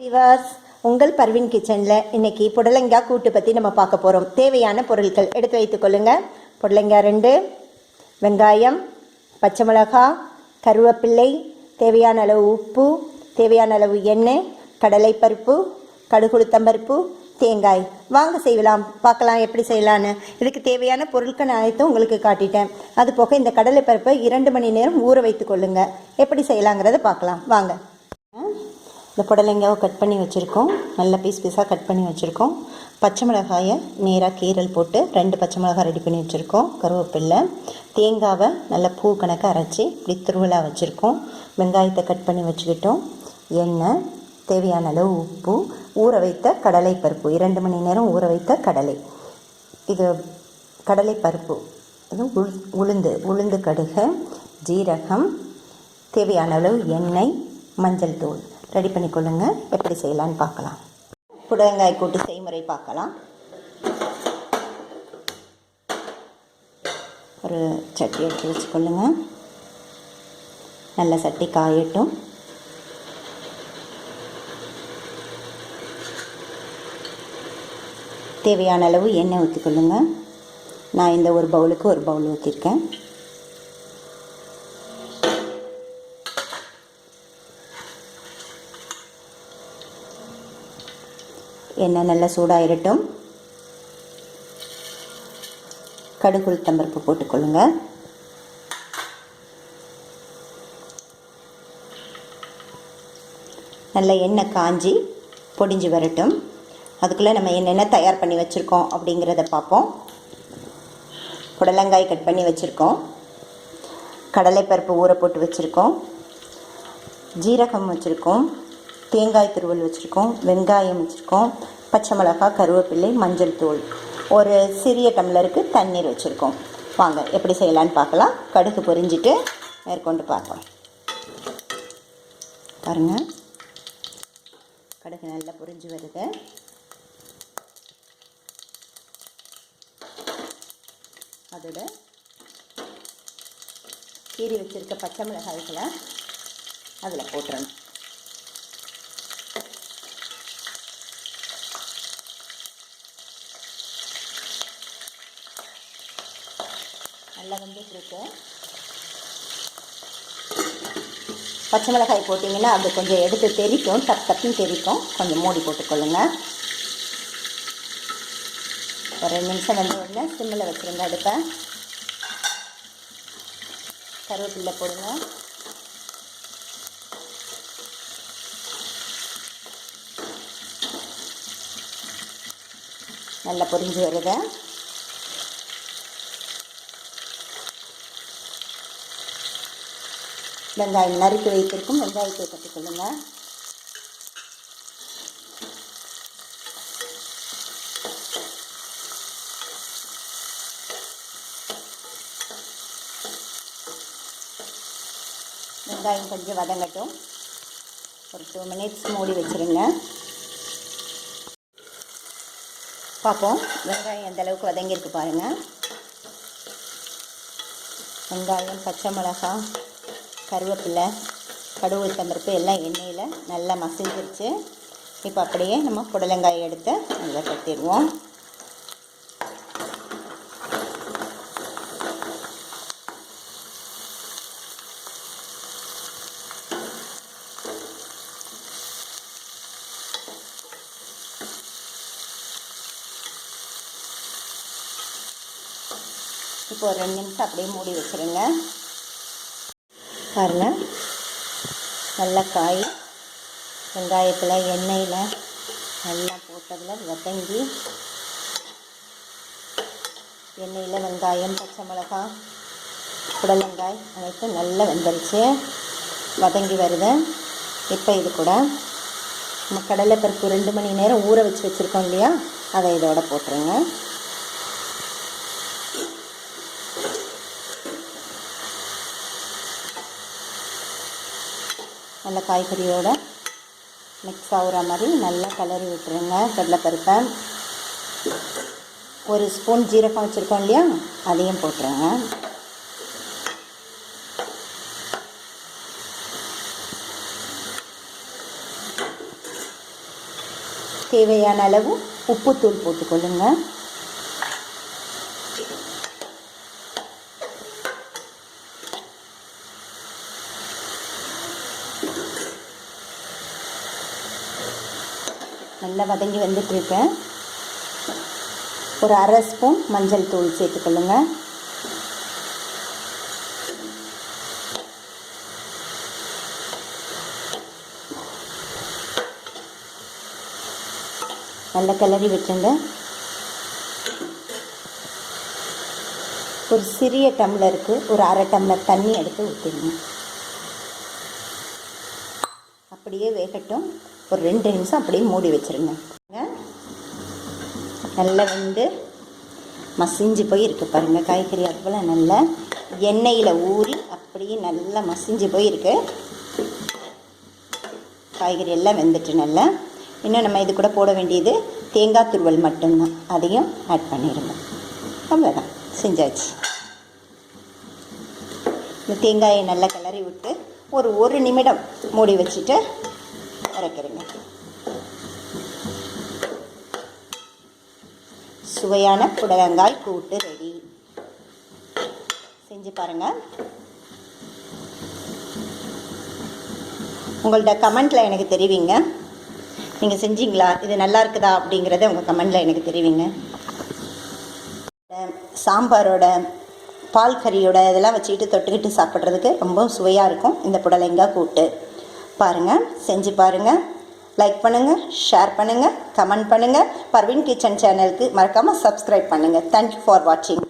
விவாஸ், உங்கள் பர்வின் கிச்சனில் இன்னைக்கு புடலங்காய் கூட்டு பற்றி நம்ம பார்க்க போகிறோம். தேவையான பொருட்கள் எடுத்து வைத்துக்கொள்ளுங்க. புடலங்காய் 2, வெங்காயம், பச்சை மிளகாய், கருவேப்பிள்ளை, தேவையான அளவு உப்பு, தேவையான அளவு எண்ணெய், கடலைப்பருப்பு, கடுகுளுத்தம்பருப்பு, தேங்காய். வாங்க செய்யலாம், பார்க்கலாம் எப்படி செய்யலான்னு. இதுக்கு தேவையான பொருட்கள் நான் அனைத்தும் உங்களுக்கு காட்டிட்டேன். அது போக இந்த கடலைப்பருப்பை 2 மணி நேரம் ஊற வைத்து கொள்ளுங்க. எப்படி செய்யலாங்கிறத பார்க்கலாம் வாங்க. இந்த புடலங்காவை கட் பண்ணி வச்சுருக்கோம், நல்ல பீஸாக கட் பண்ணி வச்சுருக்கோம். பச்சை மிளகாயை நேராக கீரல் போட்டு 2 பச்சை மிளகாய் ரெடி பண்ணி வச்சுருக்கோம். கருவேப்பில்லை, தேங்காவை நல்ல பூ கணக்காக அரைச்சி இப்படி துருவலாக வச்சுருக்கோம். வெங்காயத்தை கட் பண்ணி வச்சுக்கிட்டோம். எண்ணெய், தேவையான அளவு உப்பு, ஊற வைத்த கடலை பருப்பு, 2 மணி நேரம் ஊற வைத்த கடலை. இது கடலை பருப்பு, இது உளுந்து கடுகு, ஜீரகம், தேவையான அளவு எண்ணெய், மஞ்சள் தூள் ரெடி பண்ணிக்கொள்ளுங்க. எப்படி செய்யலான்னு பார்க்கலாம். புடலங்காய் கூட்டு செய்முறை பார்க்கலாம். ஒரு சட்டி எடுத்து வச்சுக்கொள்ளுங்க. நல்ல சட்டி காயட்டும். தேவையான அளவு எண்ணெய் ஊற்றிக்கொள்ளுங்க. நான் இந்த ஒரு பவுலுக்கு ஒரு பவுல் ஊற்றிருக்கேன். எண்ணெய் நல்லா சூடாகிடட்டும். கடுகு உளுத்தம்பருப்பு போட்டுக்கொள்ளுங்க. நல்ல எண்ணெய் காஞ்சி பொடிஞ்சு வரட்டும். அதுக்குள்ளே நம்ம என்னென்ன தயார் பண்ணி வச்சுருக்கோம் அப்படிங்கிறத பார்ப்போம். புடலங்காய் கட் பண்ணி வச்சுருக்கோம், கடலைப்பருப்பு ஊற போட்டு வச்சுருக்கோம், ஜீரகம் வச்சுருக்கோம், தேங்காய் துருவல் வச்சுருக்கோம், வெங்காயம் வச்சுருக்கோம், பச்சை மிளகாய், கருவேப்பிள்ளை, மஞ்சள் தூள், ஒரு சிறிய டம்ளருக்கு தண்ணீர் வச்சுருக்கோம். வாங்க எப்படி செய்யலான்னு பார்க்கலாம். கடுகு பொரிஞ்சிட்டு மேற்கொண்டு பார்க்கலாம். பாருங்கள், கடுகு நல்லா பொரிஞ்சு வருது. அதோட கீறி வச்சுருக்க பச்சை மிளகாய்களை அதில் போட்டுறணும். நல்லா வந்துட்டுருக்கு. பச்சை மிளகாய் போட்டிங்கன்னா அது கொஞ்சம் எடுத்து தெரிக்கும், தப்புன்னு தெரிக்கும். கொஞ்சம் மூடி போட்டுக்கொள்ளுங்க. ஒரு 2 நிமிஷம் வந்து உடனே சிம்மில் வச்சுருங்க அடுப்பை. கருவேப்பில்லை போடுங்க. நல்லா பொரிஞ்சு வருது. வெங்காயம் நறுக்கி வைத்திருக்கும் வெங்காயத்தை கட்டிக்கொள்ளுங்க. வெங்காயம் கொஞ்சம் வதங்கட்டும். ஒரு 2 மினிட்ஸ் மூடி வச்சுருங்க. பார்ப்போம் வெங்காயம் எந்த அளவுக்கு வதங்கியிருக்கு பாருங்கள். வெங்காயம், பச்சை மிளகாய், கருவேப்பிலை, கடுகு உளுத்தம்பருப்பு எல்லாம் எண்ணெயில் நல்லா மசிஞ்சிருச்சு. இப்போ அப்படியே நம்ம புடலங்காயை எடுத்து நல்லா கட்டிடுவோம். இப்போ ஒரு 2 நிமிஷம் அப்படியே மூடி வச்சுருங்க. பாருங்கள், நல்லா காய் வெங்காயத்தில் எண்ணெயில் நல்லா போட்டதில் வதங்கி, எண்ணெயில் வெங்காயம், பச்சை மிளகாய், புடலங்காய் அனைத்தும் நல்லா வெந்துருச்சு, வதங்கி வருது. இப்போ இது கூட நம்ம கடலைப்பருப்பு 2 மணி நேரம் ஊற வச்சுருக்கோம் இல்லையா, அதை இதோட போட்டுருங்க. நல்ல காய்கறியோடு மிக்ஸ் ஆகுற மாதிரி நல்லா கிளறி விட்டுருங்க. கடலைப்பருப்பை ஒரு ஸ்பூன் ஜீரகம் வச்சுருக்கோம் இல்லையா, அதையும் போட்டுருங்க. தேவையான அளவு உப்புத்தூள் போட்டுக்கொள்ளுங்க. நல்லா வதங்கி வந்துட்டுருக்கேன். ஒரு அரை ஸ்பூன் மஞ்சள் தூள் சேர்த்துக்கொள்ளுங்க. நல்லா கிளறி விட்டுருங்க. ஒரு சிறிய டம்ளருக்கு ஒரு அரை டம்ளர் தண்ணி எடுத்து ஊற்றிடுங்க. அப்படியே வேகட்டும். ஒரு 2 நிமிஷம் அப்படியே மூடி வச்சுருங்க. நல்லா வந்து மசிஞ்சு போய் இருக்குது பாருங்கள். காய்கறி அதுபோல் நல்லா எண்ணெயில் ஊறி அப்படியே நல்லா மசிஞ்சு போயிருக்கு. காய்கறி எல்லாம் வெந்துட்டு நல்லா. இன்னும் நம்ம இது கூட போட வேண்டியது தேங்காய் துருவல் மட்டும்தான். அதையும் ஆட் பண்ணிடுங்க. அவ்வளோதான், செஞ்சாச்சு. இந்த தேங்காயை நல்லா கிளறி விட்டு ஒரு நிமிடம் மூடி வச்சுட்டு இறக்கிடுங்க. சுவையான புடலங்காய் கூட்டு ரெடி. செஞ்சு பாருங்கள். உங்கள்ட்ட கமெண்ட்டில் எனக்கு தெரிவிங்க. நீங்கள் செஞ்சீங்களா, இது நல்லா இருக்குதா அப்படிங்கிறத உங்கள் கமெண்டில் எனக்கு தெரிவிங்க. சாம்பாரோட பால் கறியோட இதெல்லாம் வச்சுக்கிட்டு தொட்டுக்கிட்டு சாப்பிட்றதுக்கு ரொம்ப சுவையாக இருக்கும் இந்த புடலங்காய் கூட்டு. பாருங்கள், செஞ்சு பாருங்கள். லைக் பண்ணுங்கள், ஷேர் பண்ணுங்கள், கமெண்ட் பண்ணுங்கள். பர்வீன் கிச்சன் சேனலுக்கு மறக்காமல் சப்ஸ்கிரைப் பண்ணுங்கள். தேங்க்யூ ஃபார் வாட்சிங்.